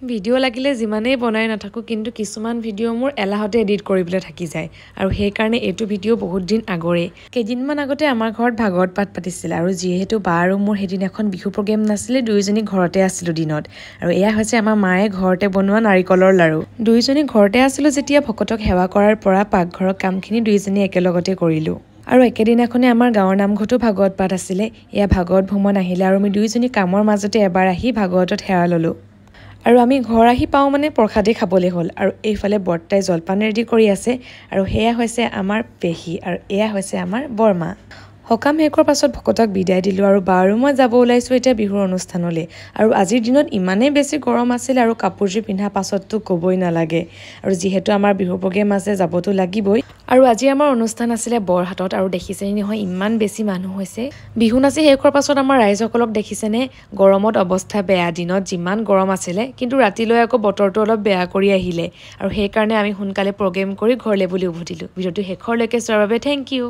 video' লাগিলে যিমানেই বনাই নাথাকোঁ কিন্তু কিছুমান ভিডিঅ' মোৰ এলাহতে এডিট কৰিবলৈ থাকি যায় আৰু সেইকাৰণে এইটো ভিডিঅ' বহুত দিন আগৰে কেইদিনমান আগতে আমাৰ ঘৰত ভাগৱত পাঠ পাতিছিল আৰু যিহেতু বা আৰু মোৰ সেইদিন এখন বিহু প্ৰগ্ৰেম নাছিলে দুয়োজনী ঘৰতে আছিলোঁ দিনত আৰু এয়া হৈছে আমাৰ মায়ে ঘৰতে বনোৱা নাৰিকলৰ লাড়ু দুয়োজনী ঘৰতে আছিলোঁ যেতিয়া ভকতক সেৱা কৰাৰ পৰা পাকঘৰৰ কামখিনি দুয়োজনী একেলগতে কৰিলোঁ আৰু একেদিনাখনে আমাৰ গাঁৱৰ নামঘৰতো ভাগৱত পাঠ আছিলে এয়া ভাগৱত ভ্ৰমণ আহিলে আৰু আমি দুয়োজনী কামৰ মাজতে এবাৰ আহি ভাগৱতত সেৱা ল'লোঁ আৰু আমি ঘৰ আহি পাওঁ মানে প্ৰসাদেই খাবলৈ হ'ল আৰু এইফালে বৰ্তাই জলপান ৰেডি কৰি আছে আৰু সেয়া হৈছে আমাৰ পেহী আৰু এয়া হৈছে আমাৰ বৰমা সকাম শেষৰ পাছত ভকতক বিদায় দিলোঁ আৰু বা আৰু মই যাব ওলাইছোঁ এতিয়া বিহুৰ অনুষ্ঠানলৈ আৰু আজিৰ দিনত ইমানেই বেছি গৰম আছিল আৰু কাপোৰযোৰ পিন্ধা পাছততো ক'বই নালাগে আৰু যিহেতু আমাৰ বিহু প্ৰগ্ৰেম আছে যাবতো লাগিবই আৰু আজি আমাৰ অনুষ্ঠান আছিলে বৰহাটত আৰু দেখিছেনে নহয় ইমান বেছি মানুহ হৈছে বিহু নাচি শেষৰ পাছত আমাৰ ৰাইজসকলক দেখিছেনে গৰমত অৱস্থা বেয়া দিনত যিমান গৰম আছিলে কিন্তু ৰাতিলৈ আকৌ বতৰটো অলপ বেয়া কৰি আহিলে আৰু সেইকাৰণে আমি সোনকালে প্ৰগ্ৰেম কৰি ঘৰলৈ বুলি উভতিলোঁ ভিডিঅ'টো শেষৰলৈকে চোৱাৰ বাবে থেংক ইউ